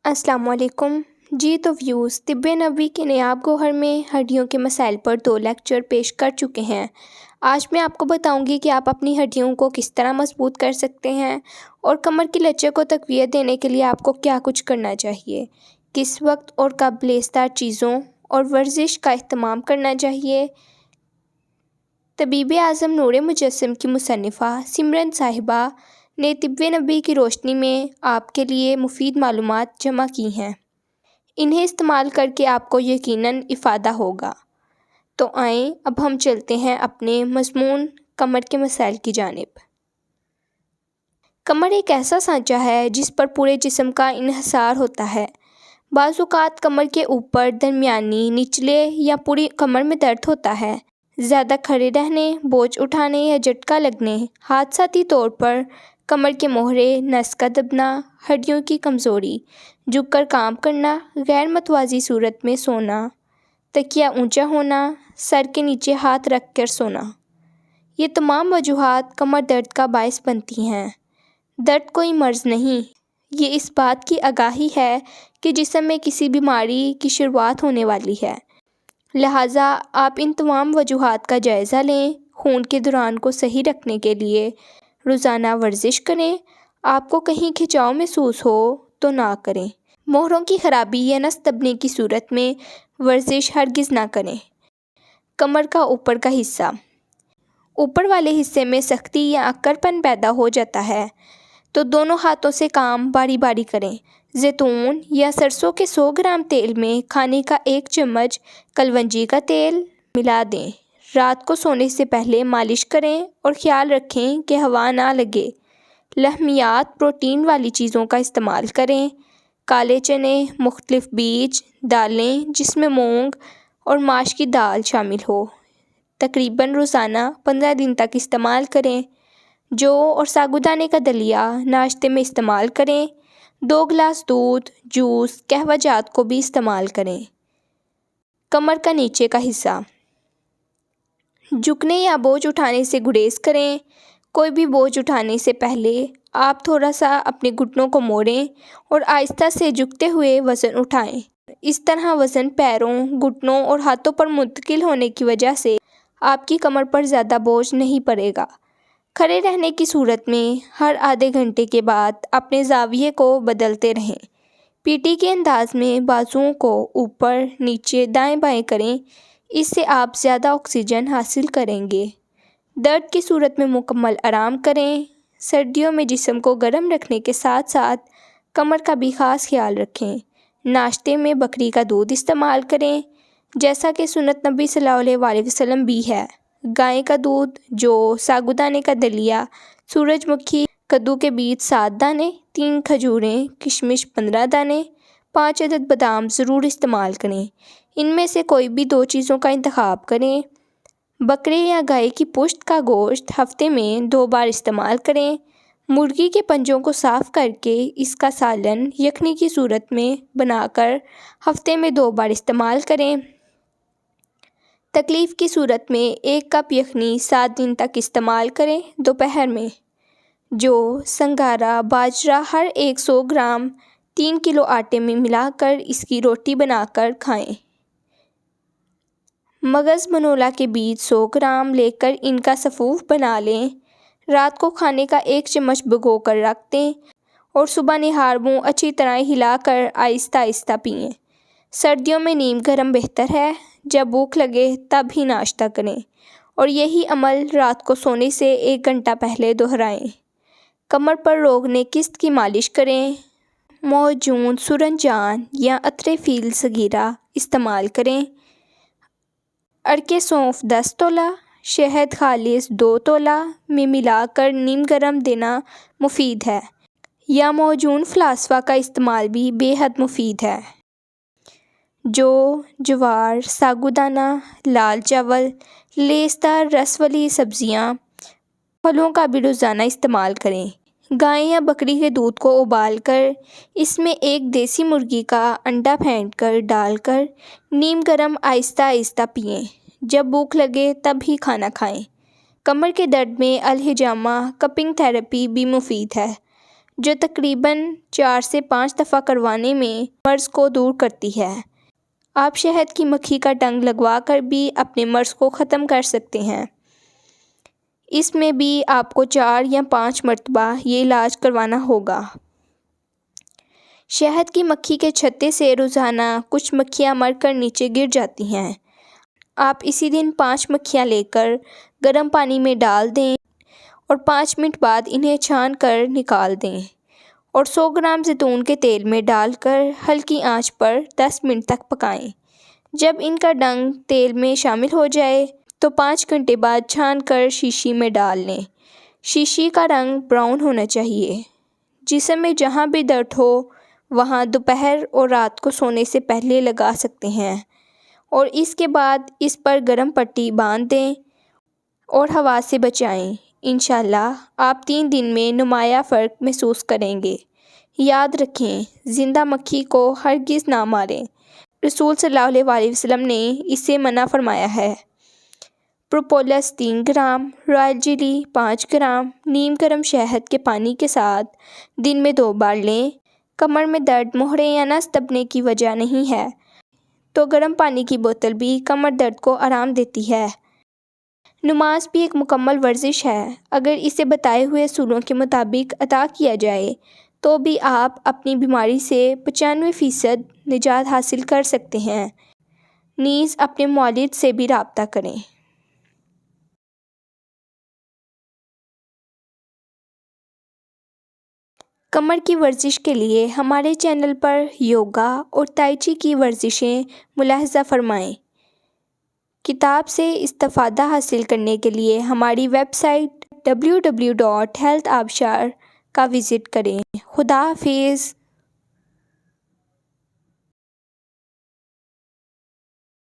السلام علیکم جی تو ویوز طب نبوی کے نیاب گوہر میں ہڈیوں کے مسائل پر 2 لیکچر پیش کر چکے ہیں۔ آج میں آپ کو بتاؤں گی کہ آپ اپنی ہڈیوں کو کس طرح مضبوط کر سکتے ہیں اور کمر کی لچک کو تقویت دینے کے لیے آپ کو کیا کچھ کرنا چاہیے، کس وقت اور کب لیسدار چیزوں اور ورزش کا اہتمام کرنا چاہیے۔ طبیب اعظم نور مجسم کی مصنفہ سمرن صاحبہ نے طب نبوی کی روشنی میں آپ کے لیے مفید معلومات جمع کی ہیں۔ انہیں استعمال کر کے آپ کو یقیناً افادہ ہوگا۔ تو آئیں اب ہم چلتے ہیں اپنے مضمون کمر کے مسائل کی جانب۔ کمر ایک ایسا سانچہ ہے جس پر پورے جسم کا انحصار ہوتا ہے۔ بعض اوقات کمر کے اوپر، درمیانی، نچلے یا پوری کمر میں درد ہوتا ہے۔ زیادہ کھڑے رہنے، بوجھ اٹھانے یا جھٹکا لگنے، حادثاتی طور پر کمر کے موہرے، نس کا دبنا، ہڈیوں کی کمزوری، جھک کر کام کرنا، غیر متوازی صورت میں سونا، تکیہ اونچا ہونا، سر کے نیچے ہاتھ رکھ کر سونا، یہ تمام وجوہات کمر درد کا باعث بنتی ہیں۔ درد کوئی مرض نہیں، یہ اس بات کی آگاہی ہے کہ جسم میں کسی بیماری کی شروعات ہونے والی ہے۔ لہٰذا آپ ان تمام وجوہات کا جائزہ لیں، خون کے دوران کو صحیح رکھنے کے لیے روزانہ ورزش کریں۔ آپ کو کہیں کھچاؤ محسوس ہو تو نہ کریں۔ موہروں کی خرابی یا نس دبنے کی صورت میں ورزش ہرگز نہ کریں۔ کمر کا اوپر کا حصہ، اوپر والے حصے میں سختی یا اکڑ پن پیدا ہو جاتا ہے تو دونوں ہاتھوں سے کام باری باری کریں۔ زیتون یا سرسوں کے 100 گرام تیل میں کھانے کا 1 چمچ کلونجی کا تیل ملا دیں۔ رات کو سونے سے پہلے مالش کریں اور خیال رکھیں کہ ہوا نہ لگے۔ لحمیات، پروٹین والی چیزوں کا استعمال کریں۔ کالے چنے، مختلف بیج، دالیں جس میں مونگ اور ماش کی دال شامل ہو، تقریباً روزانہ 15 دن تک استعمال کریں۔ جو اور ساگودانے کا دلیا ناشتے میں استعمال کریں۔ 2 گلاس دودھ، جوس، قہوہ جات کو بھی استعمال کریں۔ کمر کا نیچے کا حصہ، جھکنے یا بوجھ اٹھانے سے گریز کریں۔ کوئی بھی بوجھ اٹھانے سے پہلے آپ تھوڑا سا اپنے گھٹنوں کو موڑیں اور آہستہ سے جھکتے ہوئے وزن اٹھائیں۔ اس طرح وزن پیروں، گھٹنوں اور ہاتھوں پر منتقل ہونے کی وجہ سے آپ کی کمر پر زیادہ بوجھ نہیں پڑے گا۔ کھڑے رہنے کی صورت میں ہر آدھے گھنٹے کے بعد اپنے زاویے کو بدلتے رہیں۔ پی ٹی کے انداز میں بازوؤں کو اوپر، نیچے، دائیں بائیں کریں، اس سے آپ زیادہ آکسیجن حاصل کریں گے۔ درد کی صورت میں مکمل آرام کریں۔ سردیوں میں جسم کو گرم رکھنے کے ساتھ ساتھ کمر کا بھی خاص خیال رکھیں۔ ناشتے میں بکری کا دودھ استعمال کریں، جیسا کہ سنت نبی صلی اللہ علیہ وسلم بھی ہے۔ گائے کا دودھ، جو، ساگودانے کا دلیا، سورج مکھی، کدو کے بیج 7 دانے، 3 کھجوریں، کشمش 15 دانے، 5 عدد بادام ضرور استعمال کریں۔ ان میں سے کوئی بھی 2 چیزوں کا انتخاب کریں۔ بکرے یا گائے کی پشت کا گوشت ہفتے میں 2 بار استعمال کریں۔ مرغی کے پنجوں کو صاف کر کے اس کا سالن یخنی کی صورت میں بنا کر ہفتے میں 2 بار استعمال کریں۔ تکلیف کی صورت میں 1 کپ یخنی 7 دن تک استعمال کریں۔ دوپہر میں جو، سنگھارا، باجرہ ہر 100 گرام 3 کلو آٹے میں ملا کر اس کی روٹی بنا کر کھائیں۔ مغز منولا کے بیج 100 گرام لے کر ان کا سفوف بنا لیں۔ رات کو کھانے کا 1 چمچ بھگو کر رکھ دیں اور صبح نہار منہ اچھی طرح ہلا کر آہستہ آہستہ پئیں۔ سردیوں میں نیم گرم بہتر ہے۔ جب بھوک لگے تب ہی ناشتہ کریں اور یہی عمل رات کو سونے سے 1 گھنٹہ پہلے دہرائیں۔ کمر پر روغن قسط کی مالش کریں۔ معجون سرنجان یا عطر فیل صغیرہ استعمال کریں۔ عرق سونف 10 تولہ، شہد خالص 2 تولہ میں ملا کر نیم گرم دینا مفید ہے، یا معجون فلاسفہ کا استعمال بھی بے حد مفید ہے۔ جو، جوار، ساگودانہ، لال چاول، لیسدار رس والی سبزیاں، پھلوں کا بھی روزانہ استعمال کریں۔ گائے یا بکری کے دودھ کو ابال کر اس میں 1 دیسی مرغی کا انڈا پھینٹ کر ڈال کر نیم گرم آہستہ آہستہ پئیں۔ جب بھوک لگے تب ہی کھانا کھائیں۔ کمر کے درد میں الحجامہ کپنگ تھراپی بھی مفید ہے، جو تقریباً 4 سے 5 دفعہ کروانے میں مرض کو دور کرتی ہے۔ آپ شہد کی مکھی کا ڈنگ لگوا کر بھی اپنے مرض کو ختم کر سکتے ہیں۔ اس میں بھی آپ کو 4 یا 5 مرتبہ یہ علاج کروانا ہوگا۔ شہد کی مکھی کے چھتے سے روزانہ کچھ مکھیاں مر کر نیچے گر جاتی ہیں۔ آپ اسی دن 5 مکھیاں لے کر گرم پانی میں ڈال دیں اور 5 منٹ بعد انہیں چھان کر نکال دیں اور 100 گرام زیتون کے تیل میں ڈال کر ہلکی آنچ پر 10 منٹ تک پکائیں۔ جب ان کا ڈنگ تیل میں شامل ہو جائے تو 5 گھنٹے بعد چھان کر شیشی میں ڈال لیں۔ شیشی کا رنگ براؤن ہونا چاہیے۔ جسم میں جہاں بھی درد ہو وہاں دوپہر اور رات کو سونے سے پہلے لگا سکتے ہیں اور اس کے بعد اس پر گرم پٹی باندھ دیں اور ہوا سے بچائیں۔ انشاءاللہ آپ 3 دن میں نمایاں فرق محسوس کریں گے۔ یاد رکھیں، زندہ مکھی کو ہرگز نہ ماریں۔ رسول صلی اللہ علیہ وسلم نے اس سے منع فرمایا ہے۔ پروپولس 3 گرام، رائل جیلی 5 گرام نیم گرم شہد کے پانی کے ساتھ دن میں 2 بار لیں۔ کمر میں درد مہرے یا نس دبنے کی وجہ نہیں ہے تو گرم پانی کی بوتل بھی کمر درد کو آرام دیتی ہے۔ نماز بھی ایک مکمل ورزش ہے۔ اگر اسے بتائے ہوئے اصولوں کے مطابق ادا کیا جائے تو بھی آپ اپنی بیماری سے 95% نجات حاصل کر سکتے ہیں۔ نیز اپنے معالج سے بھی رابطہ کریں۔ کمر کی ورزش کے لیے ہمارے چینل پر یوگا اور تائی چی کی ورزشیں ملاحظہ فرمائیں۔ کتاب سے استفادہ حاصل کرنے کے لیے ہماری ویب سائٹ www.healthabshar کا وزٹ کریں۔ خدا حافظ۔